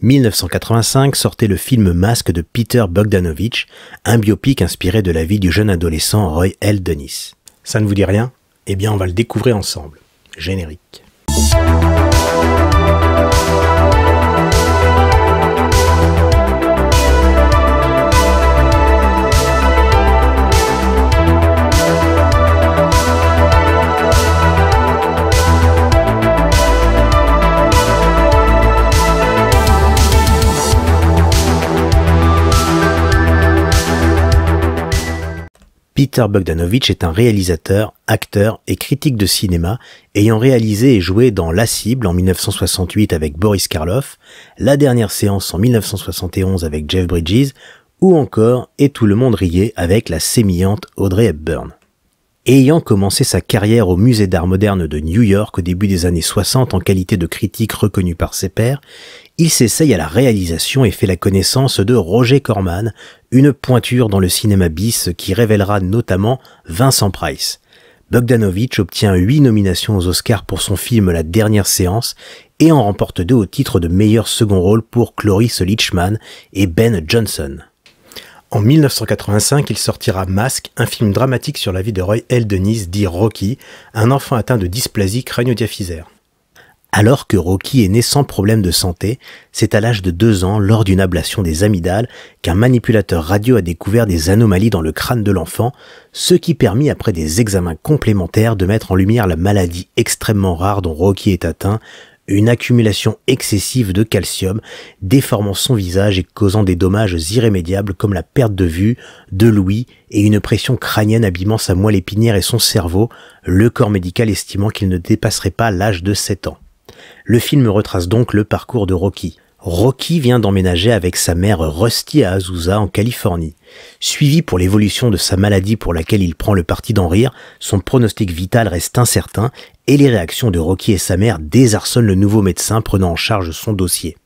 1985 sortait le film Masque de Peter Bogdanovich, un biopic inspiré de la vie du jeune adolescent Roy L. Dennis. Ça ne vous dit rien? Eh bien on va le découvrir ensemble. Générique. Peter Bogdanovich est un réalisateur, acteur et critique de cinéma ayant réalisé et joué dans La Cible en 1968 avec Boris Karloff, La Dernière Séance en 1971 avec Jeff Bridges ou encore Et tout le monde riait avec la sémillante Audrey Hepburn. Ayant commencé sa carrière au Musée d'Art moderne de New York au début des années 60 en qualité de critique reconnu par ses pairs, il s'essaye à la réalisation et fait la connaissance de Roger Corman, une pointure dans le cinéma bis qui révélera notamment Vincent Price. Bogdanovich obtient 8 nominations aux Oscars pour son film La Dernière Séance et en remporte 2 au titre de meilleur second rôle pour Cloris Leachman et Ben Johnson. En 1985, il sortira Masque, un film dramatique sur la vie de Roy L. Dennis, dit Rocky, un enfant atteint de dysplasie crânio-diaphysaire. Alors que Rocky est né sans problème de santé, c'est à l'âge de 2 ans, lors d'une ablation des amygdales, qu'un manipulateur radio a découvert des anomalies dans le crâne de l'enfant, ce qui permit après des examens complémentaires de mettre en lumière la maladie extrêmement rare dont Rocky est atteint, une accumulation excessive de calcium, déformant son visage et causant des dommages irrémédiables comme la perte de vue, de l'ouïe et une pression crânienne abîmant sa moelle épinière et son cerveau, le corps médical estimant qu'il ne dépasserait pas l'âge de 7 ans. Le film retrace donc le parcours de Rocky. Rocky vient d'emménager avec sa mère Rusty à Azusa en Californie. Suivi pour l'évolution de sa maladie pour laquelle il prend le parti d'en rire, son pronostic vital reste incertain et les réactions de Rocky et sa mère désarçonnent le nouveau médecin prenant en charge son dossier.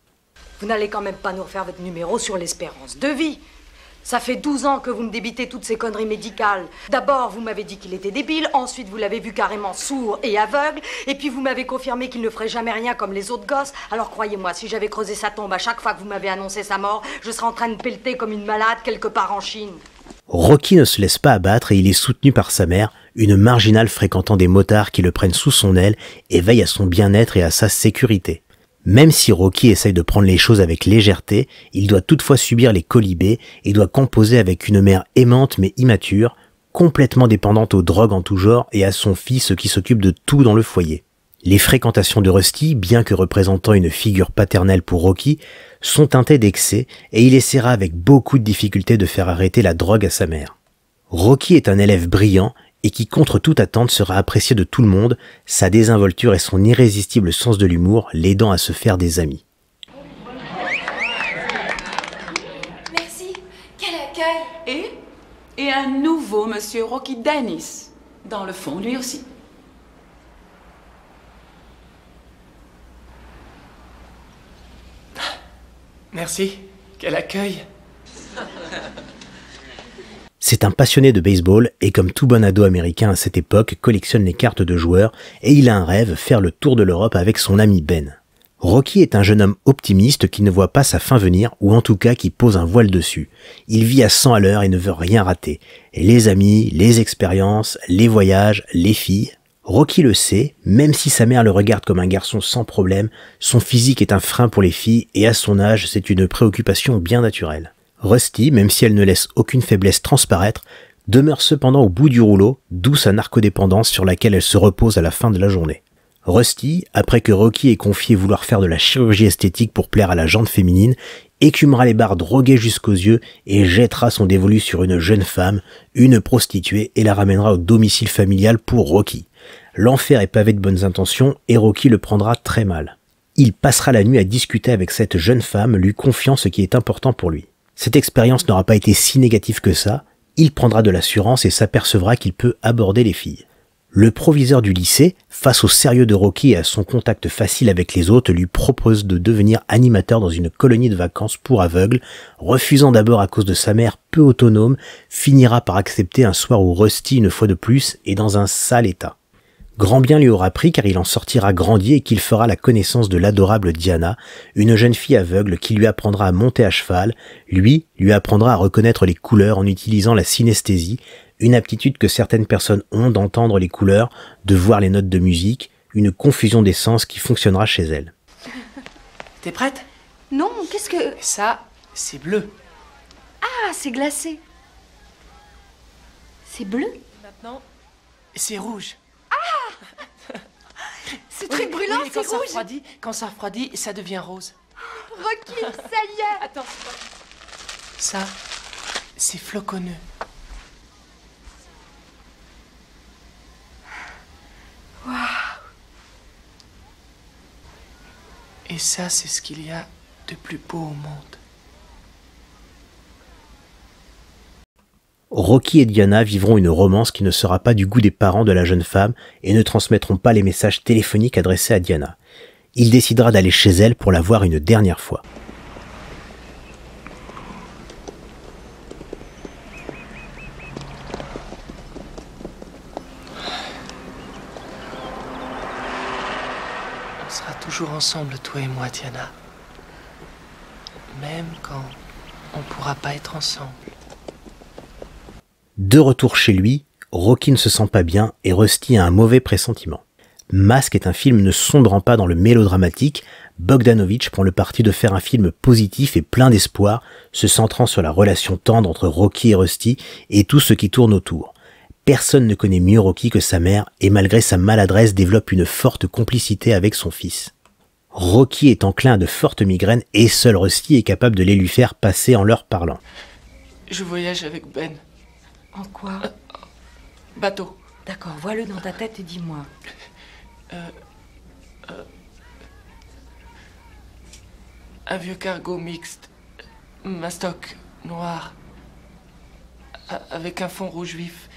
Vous n'allez quand même pas nous refaire votre numéro sur l'espérance de vie. Ça fait 12 ans que vous me débitez toutes ces conneries médicales. D'abord, vous m'avez dit qu'il était débile, ensuite vous l'avez vu carrément sourd et aveugle, et puis vous m'avez confirmé qu'il ne ferait jamais rien comme les autres gosses. Alors croyez-moi, si j'avais creusé sa tombe à chaque fois que vous m'avez annoncé sa mort, je serais en train de pelleter comme une malade quelque part en Chine. Rocky ne se laisse pas abattre et il est soutenu par sa mère, une marginale fréquentant des motards qui le prennent sous son aile et veille à son bien-être et à sa sécurité. Même si Rocky essaye de prendre les choses avec légèreté, il doit toutefois subir les colibés et doit composer avec une mère aimante mais immature, complètement dépendante aux drogues en tout genre et à son fils qui s'occupe de tout dans le foyer. Les fréquentations de Rusty, bien que représentant une figure paternelle pour Rocky, sont teintées d'excès et il essaiera avec beaucoup de difficulté de faire arrêter la drogue à sa mère. Rocky est un élève brillant et qui contre toute attente sera apprécié de tout le monde, sa désinvolture et son irrésistible sens de l'humour l'aidant à se faire des amis. Merci, quel accueil! Et un nouveau monsieur Rocky Dennis, dans le fond lui aussi. Merci, quel accueil! C'est un passionné de baseball et comme tout bon ado américain à cette époque, collectionne les cartes de joueurs et il a un rêve, faire le tour de l'Europe avec son ami Ben. Rocky est un jeune homme optimiste qui ne voit pas sa fin venir ou en tout cas qui pose un voile dessus. Il vit à 100 à l'heure et ne veut rien rater. Les amis, les expériences, les voyages, les filles. Rocky le sait, même si sa mère le regarde comme un garçon sans problème, son physique est un frein pour les filles et à son âge c'est une préoccupation bien naturelle. Rusty, même si elle ne laisse aucune faiblesse transparaître, demeure cependant au bout du rouleau, d'où sa narcodépendance sur laquelle elle se repose à la fin de la journée. Rusty, après que Rocky ait confié vouloir faire de la chirurgie esthétique pour plaire à la jante féminine, écumera les bars drogués jusqu'aux yeux et jettera son dévolu sur une jeune femme, une prostituée, et la ramènera au domicile familial pour Rocky. L'enfer est pavé de bonnes intentions et Rocky le prendra très mal. Il passera la nuit à discuter avec cette jeune femme, lui confiant ce qui est important pour lui. Cette expérience n'aura pas été si négative que ça, il prendra de l'assurance et s'apercevra qu'il peut aborder les filles. Le proviseur du lycée, face au sérieux de Rocky et à son contact facile avec les autres, lui propose de devenir animateur dans une colonie de vacances pour aveugles, refusant d'abord à cause de sa mère peu autonome, finira par accepter un soir où Rusty, une fois de plus, est dans un sale état. Grand bien lui aura pris car il en sortira grandi et qu'il fera la connaissance de l'adorable Diana, une jeune fille aveugle qui lui apprendra à monter à cheval, lui apprendra à reconnaître les couleurs en utilisant la synesthésie, une aptitude que certaines personnes ont d'entendre les couleurs, de voir les notes de musique, une confusion des sens qui fonctionnera chez elle. T'es prête? Non, qu'est-ce que... Ça, c'est bleu. Ah, c'est glacé. C'est bleu? Maintenant, c'est rouge. Ce truc brûlant, oui, c'est rouge. Quand ça refroidit, ça devient rose. Rocky, ça y est. Attends. Ça, c'est floconneux. Waouh. Et ça, c'est ce qu'il y a de plus beau au monde. Rocky et Diana vivront une romance qui ne sera pas du goût des parents de la jeune femme et ne transmettront pas les messages téléphoniques adressés à Diana. Il décidera d'aller chez elle pour la voir une dernière fois. On sera toujours ensemble, toi et moi, Diana. Même quand on pourra pas être ensemble. De retour chez lui, Rocky ne se sent pas bien et Rusty a un mauvais pressentiment. Mask est un film ne sombrant pas dans le mélodramatique. Bogdanovich prend le parti de faire un film positif et plein d'espoir, se centrant sur la relation tendre entre Rocky et Rusty et tout ce qui tourne autour. Personne ne connaît mieux Rocky que sa mère et malgré sa maladresse développe une forte complicité avec son fils. Rocky est enclin à de fortes migraines et seul Rusty est capable de les lui faire passer en leur parlant. Je voyage avec Ben. En quoi? Bateau. D'accord, vois-le dans ta tête et dis-moi. Un vieux cargo mixte. Mastoc noir. Avec un fond rouge vif.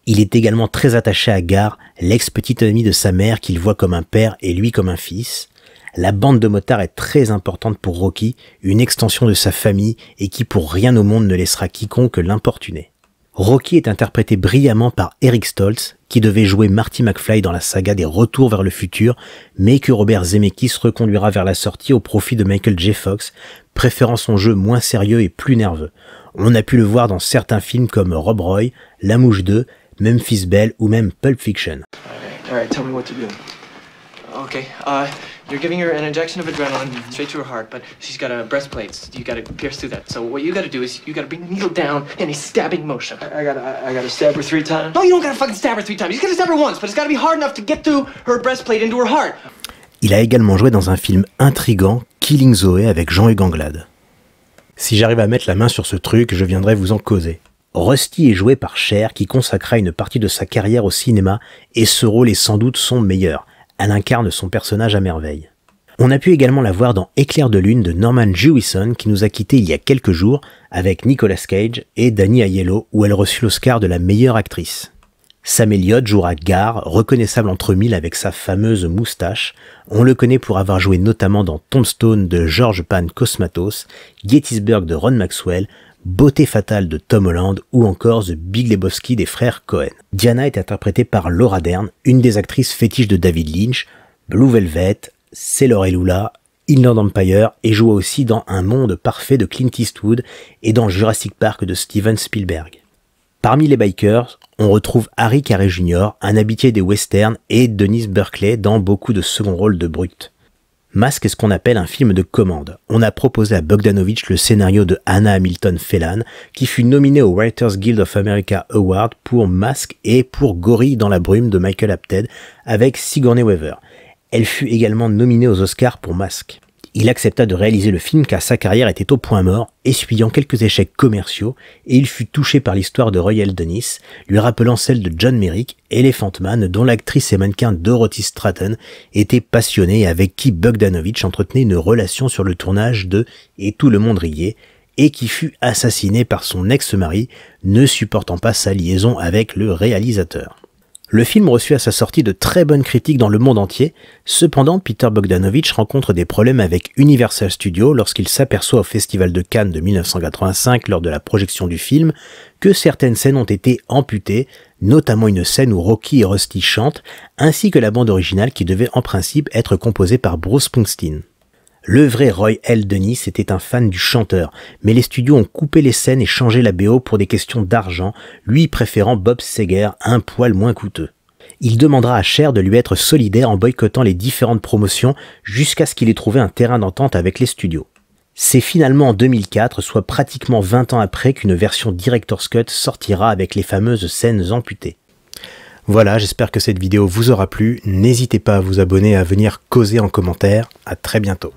Il est également très attaché à Gar, l'ex-petite amie de sa mère qu'il voit comme un père et lui comme un fils. La bande de motards est très importante pour Rocky, une extension de sa famille et qui pour rien au monde ne laissera quiconque l'importuner. Rocky est interprété brillamment par Eric Stoltz, qui devait jouer Marty McFly dans la saga des Retours vers le futur, mais que Robert Zemeckis reconduira vers la sortie au profit de Michael J. Fox, préférant son jeu moins sérieux et plus nerveux. On a pu le voir dans certains films comme Rob Roy, La Mouche 2, Memphis Belle ou même Pulp Fiction. All right, tell me what to do. Okay, you're giving her an injection of adrenaline straight to her heart, but she's got a breastplate. You gotta pierce through that. So what you gotta do is you gotta bring the needle down in a stabbing motion. I gotta stab her 3 times? No, you don't gotta fucking stab her 3 times. You just gotta stab her once, but it's gotta be hard enough to get through her breastplate into her heart. Il a également joué dans un film intrigant, Killing Zoe avec Jean-Hugues Anglade. Si j'arrive à mettre la main sur ce truc, je viendrai vous en causer. Rusty est joué par Cher qui consacra une partie de sa carrière au cinéma et ce rôle est sans doute son meilleur. Elle incarne son personnage à merveille. On a pu également la voir dans Éclair de lune de Norman Jewison qui nous a quittés il y a quelques jours avec Nicolas Cage et Danny Aiello où elle reçut l'Oscar de la meilleure actrice. Sam Elliott jouera Gar, reconnaissable entre mille avec sa fameuse moustache. On le connaît pour avoir joué notamment dans Tombstone de George Pan Cosmatos, Gettysburg de Ron Maxwell, Beauté fatale de Tom Holland ou encore The Big Lebowski des frères Coen. Diana est interprétée par Laura Dern, une des actrices fétiches de David Lynch, Blue Velvet, Sailor et Lula, Inland Empire et joue aussi dans Un monde parfait de Clint Eastwood et dans Jurassic Park de Steven Spielberg. Parmi les bikers, on retrouve Harry Carey Jr., un habitué des westerns, et Denise Berkeley dans beaucoup de second rôles de brut. Mask est ce qu'on appelle un film de commande. On a proposé à Bogdanovich le scénario de Hannah Hamilton Phelan, qui fut nominée au Writers Guild of America Award pour Mask et pour Gorille dans la brume de Michael Apted avec Sigourney Weaver. Elle fut également nominée aux Oscars pour Mask. Il accepta de réaliser le film car sa carrière était au point mort, essuyant quelques échecs commerciaux, et il fut touché par l'histoire de Royal Dennis, lui rappelant celle de John Merrick, Elephant Man, dont l'actrice et mannequin Dorothy Stratton était passionnée et avec qui Bogdanovich entretenait une relation sur le tournage de Et tout le monde riait, et qui fut assassiné par son ex-mari, ne supportant pas sa liaison avec le réalisateur. Le film reçut à sa sortie de très bonnes critiques dans le monde entier, cependant Peter Bogdanovich rencontre des problèmes avec Universal Studios lorsqu'il s'aperçoit au Festival de Cannes de 1985 lors de la projection du film que certaines scènes ont été amputées, notamment une scène où Rocky et Rusty chantent, ainsi que la bande originale qui devait en principe être composée par Bruce Springsteen. Le vrai Roy L. Dennis était un fan du chanteur, mais les studios ont coupé les scènes et changé la BO pour des questions d'argent, lui préférant Bob Seger, un poil moins coûteux. Il demandera à Cher de lui être solidaire en boycottant les différentes promotions jusqu'à ce qu'il ait trouvé un terrain d'entente avec les studios. C'est finalement en 2004, soit pratiquement 20 ans après, qu'une version Director's Cut sortira avec les fameuses scènes amputées. Voilà, j'espère que cette vidéo vous aura plu. N'hésitez pas à vous abonner et à venir causer en commentaire. À très bientôt.